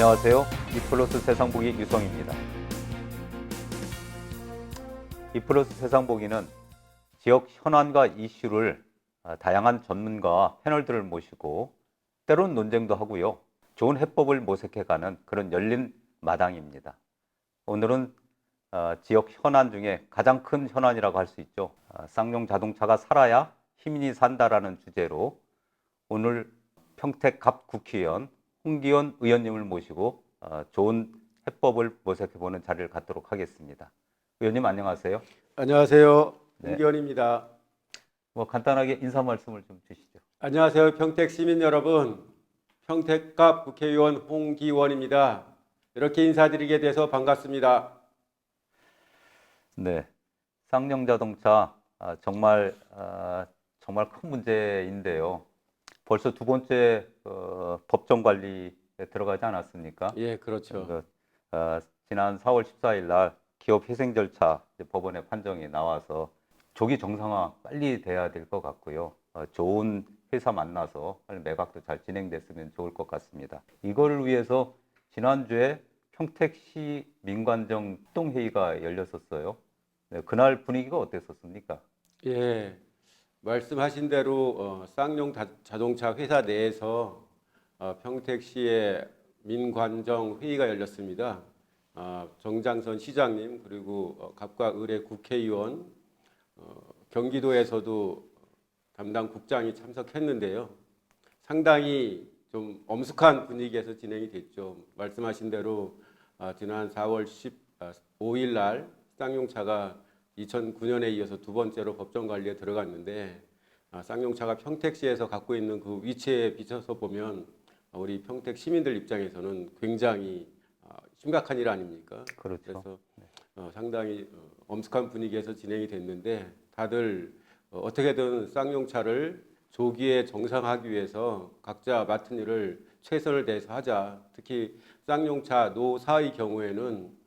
안녕하세요. 이플러스 세상보기 유성입니다. 이플러스 세상보기는 지역 현안과 이슈를 다양한 전문가 패널들을 모시고 때론 논쟁도 하고요. 좋은 해법을 모색해가는 그런 열린 마당입니다. 오늘은 지역 현안 중에 가장 큰 현안이라고 할 수 있죠. 쌍용 자동차가 살아야 시민이 산다라는 주제로 오늘 평택 갑 국회의원 홍기원 의원님을 모시고 좋은 해법을 모색해보는 자리를 갖도록 하겠습니다. 의원님 안녕하세요. 안녕하세요. 네. 홍기원입니다. 간단하게 인사 말씀을 좀 주시죠. 안녕하세요. 평택 시민 여러분. 평택갑 국회의원 홍기원입니다. 이렇게 인사드리게 돼서 반갑습니다. 네, 쌍용 자동차 정말 큰 문제인데요. 벌써 두 번째 법정 관리에 들어가지 않았습니까? 예, 그렇죠. 지난 4월 14일 날 기업 회생 절차 법원의 판정이 나와서 조기 정상화 빨리 돼야 될 것 같고요. 좋은 회사 만나서 빨리 매각도 잘 진행됐으면 좋을 것 같습니다. 이걸 위해서 지난주에 평택시 민관정 합동회의가 열렸었어요. 네, 그날 분위기가 어땠었습니까? 예, 말씀하신 대로 쌍용 자동차 회사 내에서 평택시의 민관정 회의가 열렸습니다. 정장선 시장님 그리고 갑과 의뢰 국회의원, 경기도에서도 담당 국장이 참석했는데요. 상당히 좀 엄숙한 분위기에서 진행이 됐죠. 말씀하신 대로 지난 4월 15일 날 쌍용차가 2009년에 이어서 두 번째로 법정 관리에 들어갔는데 쌍용차가 평택시에서 갖고 있는 그 위치에 비춰서 보면 우리 평택 시민들 입장에서는 굉장히 심각한 일 아닙니까? 그렇죠. 그래서 상당히 엄숙한 분위기에서 진행이 됐는데 다들 어떻게든 쌍용차를 조기에 정상화하기 위해서 각자 맡은 일을 최선을 다해서 하자. 특히 쌍용차 노사의 경우에는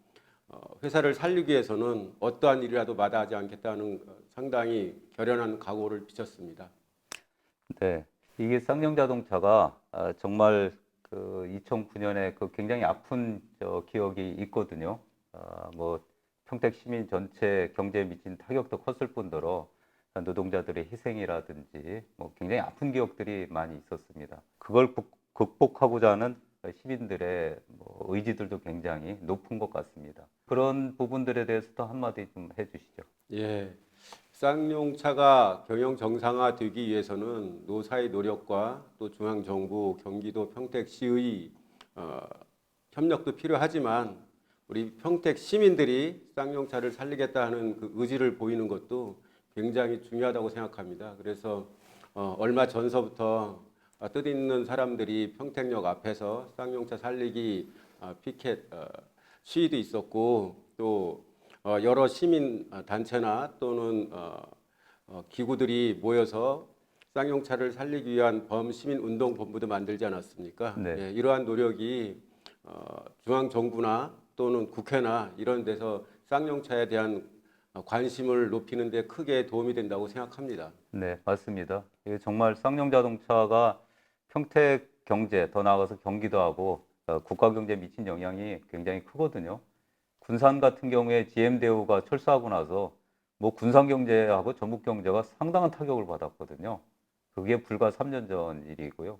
회사를 살리기 위해서는 어떠한 일이라도 마다하지 않겠다는 상당히 결연한 각오를 비쳤습니다. 네, 이게 쌍용 자동차가 정말 그 2009년에 그 굉장히 아픈 기억이 있거든요. 뭐 평택 시민 전체 경제에 미친 타격도 컸을 뿐더러 노동자들의 희생이라든지 뭐 굉장히 아픈 기억들이 많이 있었습니다. 그걸 극복하고자 하는 시민들의 뭐 의지들도 굉장히 높은 것 같습니다. 그런 부분들에 대해서도 한마디 좀 해주시죠. 예, 쌍용차가 경영 정상화되기 위해서는 노사의 노력과 또 중앙정부, 경기도 평택시의 협력도 필요하지만 우리 평택 시민들이 쌍용차를 살리겠다 하는 그 의지를 보이는 것도 굉장히 중요하다고 생각합니다. 그래서 얼마 전서부터 뜻있는 사람들이 평택역 앞에서 쌍용차 살리기 피켓 시위도 있었고 또 여러 시민 단체나 또는 기구들이 모여서 쌍용차를 살리기 위한 범시민 운동 본부도 만들지 않았습니까? 네. 예, 이러한 노력이 중앙 정부나 또는 국회나 이런 데서 쌍용차에 대한 관심을 높이는 데 크게 도움이 된다고 생각합니다. 네, 맞습니다. 이게 정말 쌍용 자동차가 평택 경제, 더 나아가서 경기도하고 국가 경제에 미친 영향이 굉장히 크거든요. 군산 같은 경우에 GM대우가 철수하고 나서 뭐 군산 경제하고 전북 경제가 상당한 타격을 받았거든요. 그게 불과 3년 전 일이고요.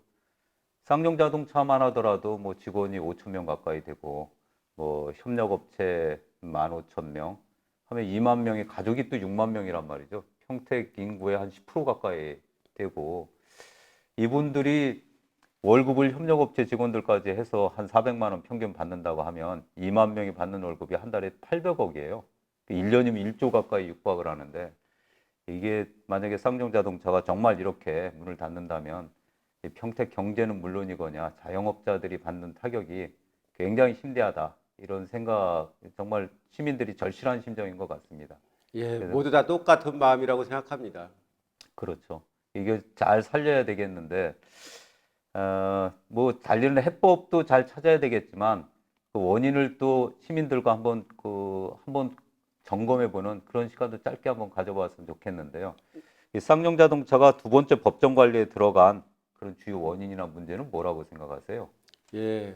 쌍용 자동차만 하더라도 뭐 직원이 5천 명 가까이 되고 뭐 협력업체 15,000명 하면 2만 명의 가족이 또 6만 명이란 말이죠. 평택 인구의 한 10% 가까이 되고 이분들이 월급을 협력업체 직원들까지 해서 한 400만 원 평균 받는다고 하면 2만 명이 받는 월급이 한 달에 800억이에요. 1년이면 1조 가까이 육박을 하는데 이게 만약에 쌍용 자동차가 정말 이렇게 문을 닫는다면 평택 경제는 물론이거냐 자영업자들이 받는 타격이 굉장히 심대하다. 이런 생각, 정말 시민들이 절실한 심정인 것 같습니다. 예, 그래서 모두 다 똑같은 마음이라고 생각합니다. 그렇죠. 이게 잘 살려야 되겠는데, 뭐 살리는 해법도 잘 찾아야 되겠지만 그 원인을 또 시민들과 한번 점검해보는 그런 시간도 짧게 한번 가져봤으면 좋겠는데요. 이 쌍용 자동차가 두 번째 법정 관리에 들어간 그런 주요 원인이나 문제는 뭐라고 생각하세요? 예,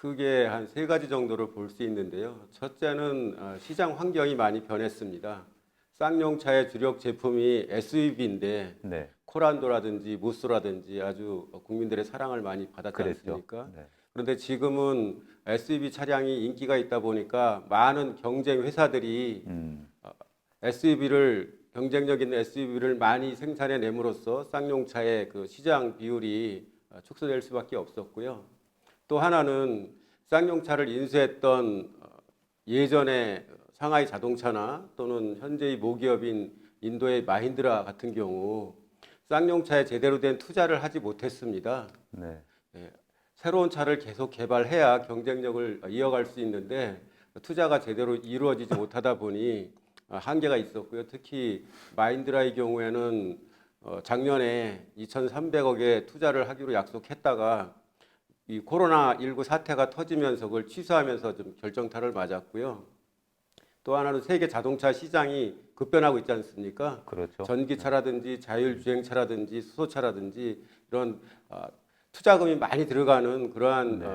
크게 한 세 가지 정도를 볼 수 있는데요. 첫째는 시장 환경이 많이 변했습니다. 쌍용차의 주력 제품이 SUV인데 네, 코란도라든지 무쏘라든지 아주 국민들의 사랑을 많이 받았지 그랬죠. 않습니까? 네, 그런데 지금은 SUV 차량이 인기가 있다 보니까 많은 경쟁 회사들이 음, 경쟁력 있는 SUV를 많이 생산해 nem으로써 쌍용차의 그 시장 비율이 축소될 수밖에 없었고요. 또 하나는 쌍용차를 인수했던 예전에 상하이 자동차나 또는 현재의 모기업인 인도의 마힌드라 같은 경우 쌍용차에 제대로 된 투자를 하지 못했습니다. 네, 예, 새로운 차를 계속 개발해야 경쟁력을 이어갈 수 있는데 투자가 제대로 이루어지지 못하다 보니 한계가 있었고요. 특히 마힌드라의 경우에는 작년에 2,300억의 투자를 하기로 약속했다가 이 코로나19 사태가 터지면서 그걸 취소하면서 좀 결정타를 맞았고요. 또 하나는 세계 자동차 시장이 급변하고 있지 않습니까? 그렇죠. 전기차라든지 자율주행차라든지 수소차라든지 이런 투자금이 많이 들어가는 그러한 네,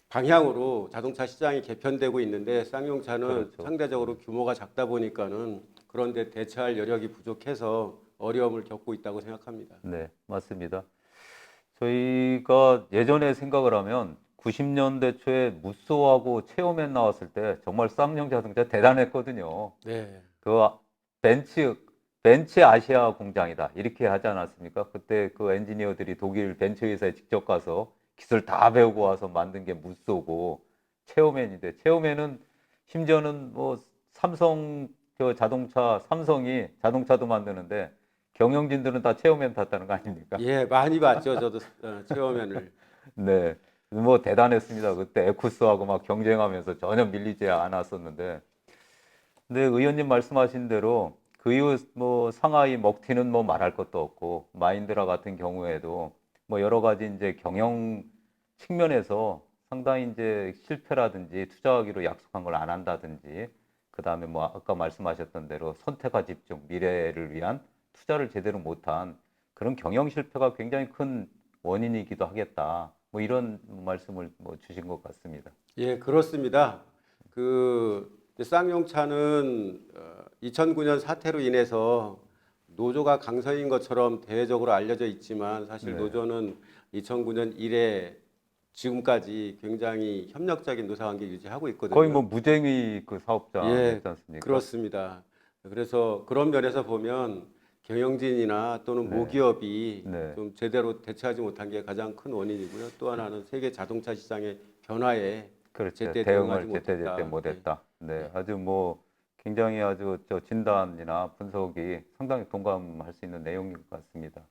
방향으로 자동차 시장이 개편되고 있는데 쌍용차는 그렇죠. 상대적으로 규모가 작다 보니까는 그런데 대처할 여력이 부족해서 어려움을 겪고 있다고 생각합니다. 네, 맞습니다. 저희가 예전에 생각을 하면 90년대 초에 무쏘하고 체어맨 나왔을 때 정말 쌍용 자동차 대단했거든요. 네. 그 벤츠 벤츠 아시아 공장이다 이렇게 하지 않았습니까? 그때 그 엔지니어들이 독일 벤츠 회사에 직접 가서 기술 다 배우고 와서 만든 게 무쏘고 체어맨인데 체어맨은 심지어는 뭐 삼성 저 자동차 삼성이 자동차도 만드는데 경영진들은 다 체어맨 탔다는 거 아닙니까? 예, 많이 봤죠. 저도 체험면을. 네. 뭐 대단했습니다. 그때 에쿠스하고 막 경쟁하면서 전혀 밀리지 않았었는데. 근데 의원님 말씀하신 대로 그 이후 뭐 상하이 먹튀는 뭐 말할 것도 없고 마인드라 같은 경우에도 뭐 여러 가지 이제 경영 측면에서 상당히 이제 실패라든지 투자하기로 약속한 걸 안 한다든지 그다음에 뭐 아까 말씀하셨던 대로 선택과 집중, 미래를 위한 투자를 제대로 못한 그런 경영 실패가 굉장히 큰 원인이기도 하겠다. 뭐 이런 말씀을 뭐 주신 것 같습니다. 예, 그렇습니다. 그 쌍용차는 2009년 사태로 인해서 노조가 강성인 것처럼 대외적으로 알려져 있지만 사실 네. 노조는 2009년 이래 지금까지 굉장히 협력적인 노사관계 유지하고 거의 뭐 있거든요. 무쟁의 그 예, 사업자였지 않습니까? 그렇습니다. 그래서 그런 면에서 보면 경영진이나 또는 네. 모기업이 네. 좀 제대로 대처하지 못한 게 가장 큰 원인이고요. 또 하나는 세계 자동차 시장의 변화에 그렇죠. 제때 대응하지 대응을 제때제때 못했다. 예, 못했다. 네, 예. 아주 뭐 굉장히 아주 저 진단이나 분석이 상당히 동감할 수 있는 내용인 것 같습니다.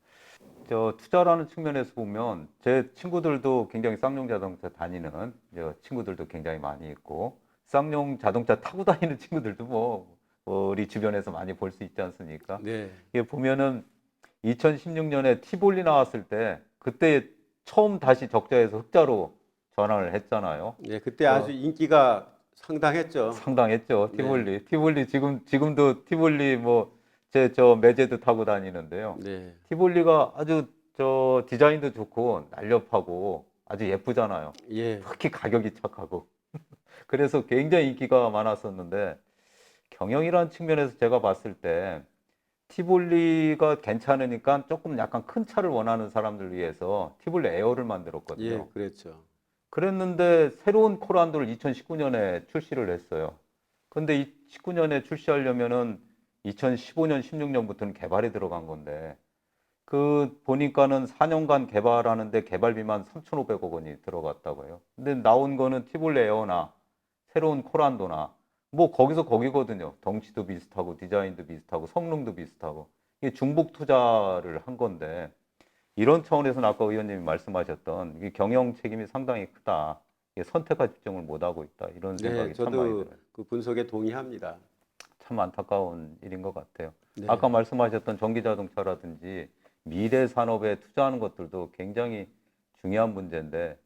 저 투자라는 측면에서 보면 제 친구들도 굉장히 쌍용 자동차 다니는 저 친구들도 굉장히 많이 있고 쌍용 자동차 타고 다니는 친구들도 뭐 우리 주변에서 많이 볼 수 있지 않습니까? 네, 이게 보면은 2016년에 티볼리 나왔을 때 그때 처음 다시 적자에서 흑자로 전환을 했잖아요. 예, 그때 아주 인기가 상당했죠. 상당했죠. 네, 티볼리 지금도 티볼리 뭐 제 저 매제도 타고 다니는데요. 네, 티볼리가 아주 저 디자인도 좋고 날렵하고 아주 예쁘잖아요. 예, 특히 가격이 착하고. 그래서 굉장히 인기가 많았었는데 경영이라는 측면에서 제가 봤을 때 티볼리가 괜찮으니까 조금 약간 큰 차를 원하는 사람들 위해서 티볼리 에어를 예, 만들었거든요. 그랬죠. 그랬는데 새로운 코란도를 2019년에 출시를 했어요. 근데 이 19년에 출시하려면은 2015년, 16년부터는 개발이 들어간 건데 그 보니까는 4년간 개발하는데 개발비만 3,500억 원이 들어갔다고 해요. 근데 나온 거는 티볼리 에어나 새로운 코란도나 뭐 거기서 거기거든요. 덩치도 비슷하고 디자인도 비슷하고 성능도 비슷하고 이게 중복 투자를 한 건데 이런 차원에서는 아까 의원님이 말씀하셨던 이게 경영 책임이 상당히 크다. 이게 선택과 집중을 못하고 있다. 이런 네, 생각이 참 많이 저도 들어요. 그 분석에 동의합니다. 참 안타까운 일인 것 같아요. 아까 네, 말씀하셨던 전기 자동차라든지 미래 산업에 투자하는 것들도 굉장히 중요한 문제인데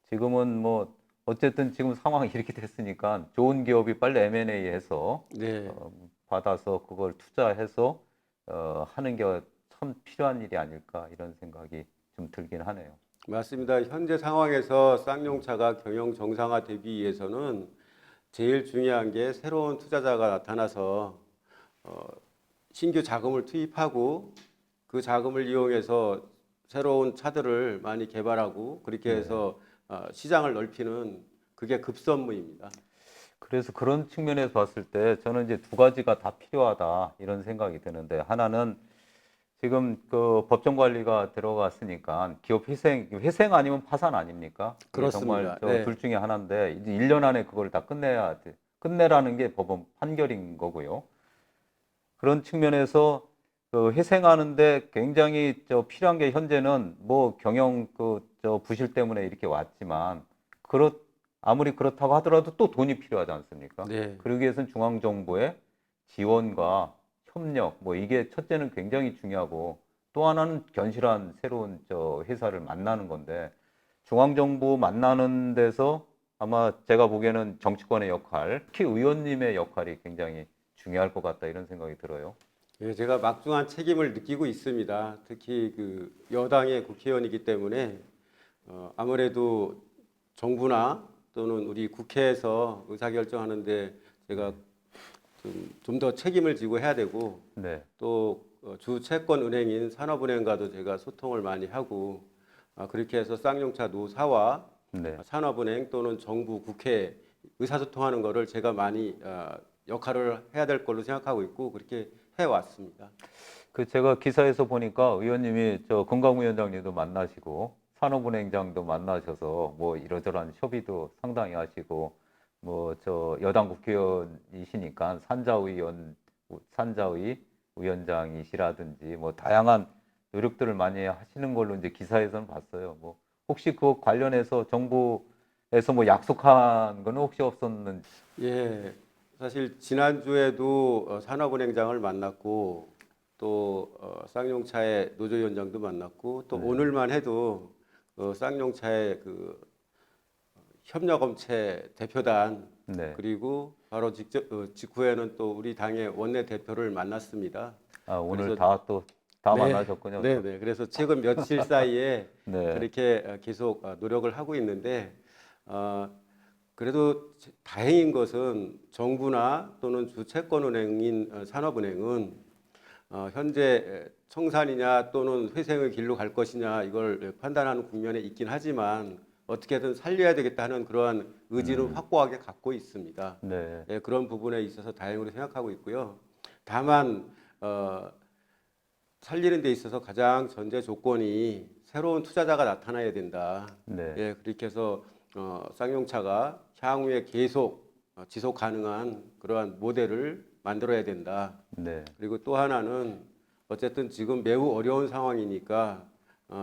지금은 뭐 어쨌든 지금 상황이 이렇게 됐으니까 좋은 기업이 빨리 M&A 해서 네. 받아서 그걸 투자해서 하는 게 참 필요한 일이 아닐까 이런 생각이 좀 들긴 하네요. 맞습니다. 현재 상황에서 쌍용차가 경영 정상화되기 위해서는 제일 중요한 게 새로운 투자자가 나타나서 어, 신규 자금을 투입하고 그 자금을 이용해서 새로운 차들을 많이 개발하고 그렇게 네. 해서 시장을 넓히는 그게 급선무입니다. 그래서 그런 측면에서 봤을 때 저는 이제 두 가지가 다 필요하다 이런 생각이 드는데 하나는 지금 그 법정 관리가 들어갔으니까 기업 회생 아니면 파산 아닙니까? 이게 정말 그렇습니다. 저 네. 둘 중에 하나인데 이제 1년 안에 그걸 다 끝내라는 게 법원 판결인 거고요. 그런 측면에서 그 회생하는데 굉장히 저 필요한 게 현재는 뭐 경영 그 저 부실 때문에 이렇게 왔지만 아무리 그렇다고 하더라도 또 돈이 필요하지 않습니까? 네. 그러기 위해서는 중앙 정부의 지원과 협력 뭐 이게 첫째는 굉장히 중요하고 또 하나는 견실한 새로운 저 회사를 만나는 건데 중앙 정부 만나는 데서 아마 제가 보기에는 정치권의 역할, 특히 의원님의 역할이 굉장히 중요할 것 같다 이런 생각이 들어요. 예, 제가 막중한 책임을 느끼고 있습니다. 특히 그 여당의 국회의원이기 때문에 아무래도 정부나 또는 우리 국회에서 의사결정하는데 제가 좀 더 책임을 지고 해야 되고 네, 또 주채권은행인 산업은행과도 제가 소통을 많이 하고 그렇게 해서 쌍용차 노사와 네. 산업은행 또는 정부, 국회 의사소통하는 거를 제가 많이 역할을 해야 될 걸로 생각하고 있고 그렇게 해왔습니다. 그 제가 기사에서 보니까 의원님이 저 건강위원장님도 만나시고 산업은행장도 만나셔서 뭐 이러저러한 협의도 상당히 하시고 뭐 저 여당 국회의원이시니까 산자의 위원장이시라든지 뭐 다양한 노력들을 많이 하시는 걸로 이제 기사에서는 봤어요. 뭐 혹시 그 관련해서 정부에서 뭐 약속한 거는 혹시 없었는지? 예, 사실 지난주에도 산업은행장을 만났고 또 쌍용차의 노조위원장도 만났고 또 네, 오늘만 해도 쌍용차의 그 협력업체 대표단 네. 그리고 바로 직후에는 또 우리 당의 원내 대표를 만났습니다. 아, 오늘 그래서 다 네, 만나셨군요. 네, 네. 그래서 최근 며칠 사이에 네, 그렇게 계속 노력을 하고 있는데 어, 그래도 다행인 것은 정부나 또는 주채권은행인 산업은행은 현재 청산이냐 또는 회생의 길로 갈 것이냐 이걸 판단하는 국면에 있긴 하지만 어떻게든 살려야 되겠다는 그러한 의지는 확고하게 갖고 있습니다. 네. 예, 그런 부분에 있어서 다행으로 생각하고 있고요. 다만 살리는 데 있어서 가장 전제 조건이 새로운 투자자가 나타나야 된다. 네, 예, 그렇게 해서 쌍용차가 향후에 계속 지속 가능한 그러한 모델을 만들어야 된다. 네, 그리고 또 하나는 어쨌든 지금 매우 어려운 상황이니까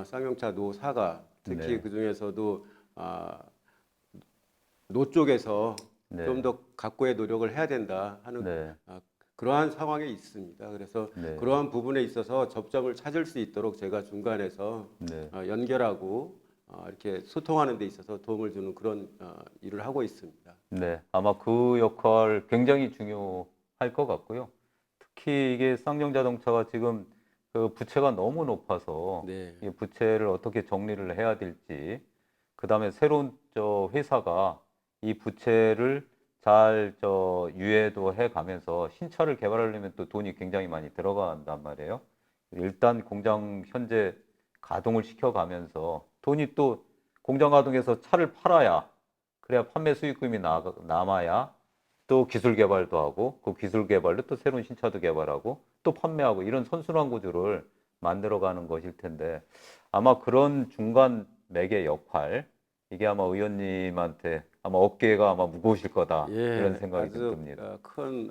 쌍용차 노사가 특히 네, 그 중에서도 아, 노 쪽에서 좀 네, 더 각고의 노력을 해야 된다 하는 네, 그러한 상황에 있습니다. 그래서 네, 그러한 부분에 있어서 접점을 찾을 수 있도록 제가 중간에서 네, 연결하고 이렇게 소통하는 데 있어서 도움을 주는 그런 일을 하고 있습니다. 네. 아마 그 역할 굉장히 중요할 것 같고요. 특히 이게 쌍용자동차가 지금 그 부채가 너무 높아서 네, 이 부채를 어떻게 정리를 해야 될지, 그 다음에 새로운 저 회사가 이 부채를 잘 저 유예도 해 가면서 신차를 개발하려면 또 돈이 굉장히 많이 들어간단 말이에요. 일단 공장 현재 가동을 시켜가면서 돈이 또 공장 가동해서 차를 팔아야 그래야 판매 수익금이 남아야 또 기술 개발도 하고 그 기술 개발로 또 새로운 신차도 개발하고 또 판매하고 이런 선순환 구조를 만들어가는 것일 텐데 아마 그런 중간 매개 역할 이게 아마 의원님한테 아마 어깨가 아마 무거우실 거다 이런 예, 생각이 좀 아주 듭니다. 큰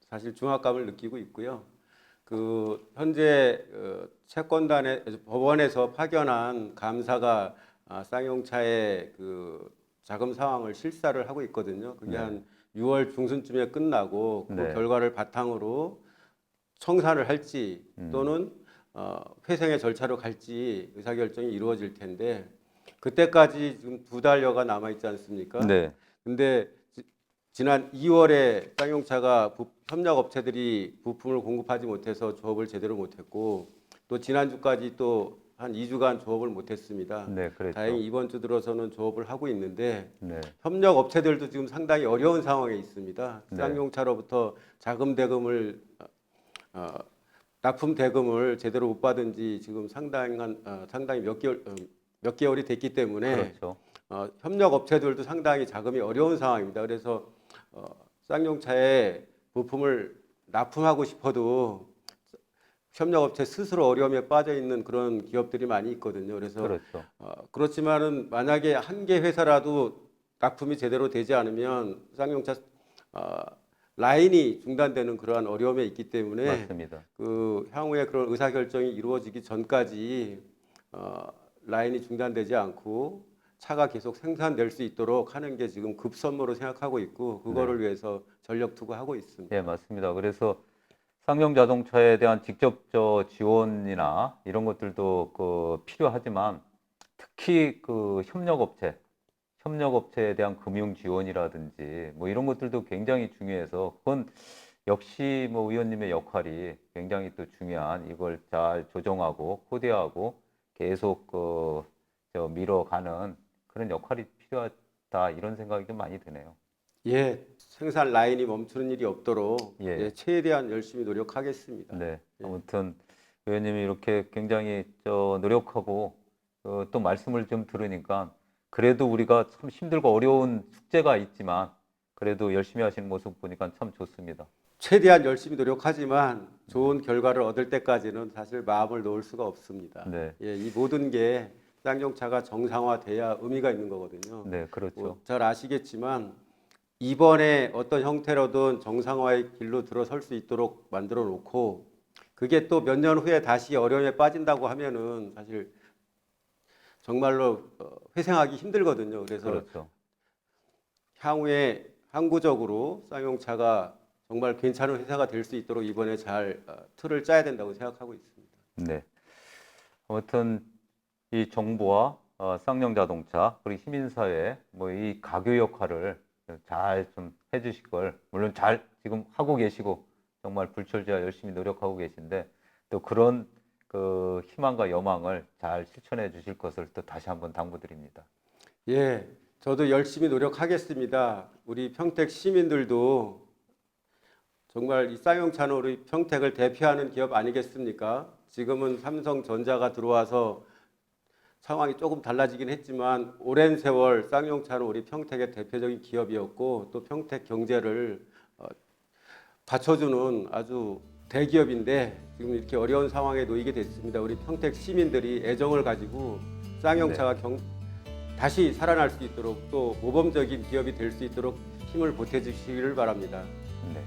사실 중압감을 느끼고 있고요. 그 현재 채권단에 법원에서 파견한 감사가 쌍용차의 그 자금 상황을 실사를 하고 있거든요. 그게 네, 한 6월 중순쯤에 끝나고 그 네, 결과를 바탕으로 청산을 할지 음, 또는 회생의 절차로 갈지 의사결정이 이루어질 텐데 그때까지 지금 2달여가 남아 있지 않습니까? 네, 근데 지난 2월에 쌍용차가 협력업체들이 부품을 공급하지 못해서 조업을 제대로 못했고 또 지난주까지 또 한 2주간 조업을 못했습니다. 네, 그랬죠. 다행히 이번 주 들어서는 조업을 하고 있는데 네, 협력 업체들도 지금 상당히 어려운 상황에 있습니다. 네. 쌍용차로부터 자금 대금을 납품 대금을 제대로 못 받은 지 지금 상당히 몇 개월이 됐기 때문에 그렇죠. 협력 업체들도 상당히 자금이 어려운 상황입니다. 그래서 쌍용차에 부품을 납품하고 싶어도 협력업체 스스로 어려움에 빠져 있는 그런 기업들이 많이 있거든요. 그래서 그렇죠. 그렇지만은 만약에 한 개 회사라도 납품이 제대로 되지 않으면 쌍용차 라인이 중단되는 그러한 어려움에 있기 때문에 맞습니다. 그 향후에 그런 의사 결정이 이루어지기 전까지 라인이 중단되지 않고 차가 계속 생산될 수 있도록 하는 게 지금 급선무로 생각하고 있고 그거를 위해서 전력 투구하고 있습니다. 예, 맞습니다. 그래서 쌍용 자동차에 대한 직접 지원이나 이런 것들도 필요하지만 특히 협력업체에 대한 금융 지원이라든지 뭐 이런 것들도 굉장히 중요해서 그건 역시 뭐 의원님의 역할이 굉장히 또 중요한 이걸 잘 조정하고 코디하고 계속 밀어가는 그런 역할이 필요하다 이런 생각이 좀 많이 드네요. 예, 생산 라인이 멈추는 일이 없도록 예. 최대한 열심히 노력하겠습니다. 네, 예. 아무튼 의원님이 이렇게 굉장히 노력하고 또 말씀을 좀 들으니까 그래도 우리가 참 힘들고 어려운 숙제가 있지만 그래도 열심히 하시는 모습 보니까 참 좋습니다. 최대한 열심히 노력하지만 좋은 결과를 얻을 때까지는 사실 마음을 놓을 수가 없습니다. 네, 예, 이 모든 게 쌍용차가 정상화돼야 의미가 있는 거거든요. 네, 그렇죠. 잘 아시겠지만 이번에 어떤 형태로든 정상화의 길로 들어설 수 있도록 만들어 놓고 그게 또 몇 년 후에 다시 어려움에 빠진다고 하면은 사실 정말로 회생하기 힘들거든요. 그래서 그렇죠. 향후에 항구적으로 쌍용차가 정말 괜찮은 회사가 될 수 있도록 이번에 잘 틀을 짜야 된다고 생각하고 있습니다. 네, 아무튼 이 정부와 쌍용 자동차 그리고 시민사회 뭐 이 가교 역할을 잘 좀 해주실 걸 물론 잘 지금 하고 계시고 정말 불철주야 열심히 노력하고 계신데 또 그런 그 희망과 여망을 잘 실천해 주실 것을 또 다시 한번 당부드립니다. 예, 저도 열심히 노력하겠습니다. 우리 평택 시민들도 정말 이 쌍용차는 우리 평택을 대표하는 기업 아니겠습니까? 지금은 삼성전자가 들어와서 상황이 조금 달라지긴 했지만 오랜 세월 쌍용차는 우리 평택의 대표적인 기업이었고 또 평택 경제를 받쳐주는 아주 대기업인데 지금 이렇게 어려운 상황에 놓이게 됐습니다. 우리 평택 시민들이 애정을 가지고 쌍용차가 다시 살아날 수 있도록 또 모범적인 기업이 될 수 있도록 힘을 보태주시기를 바랍니다. 네.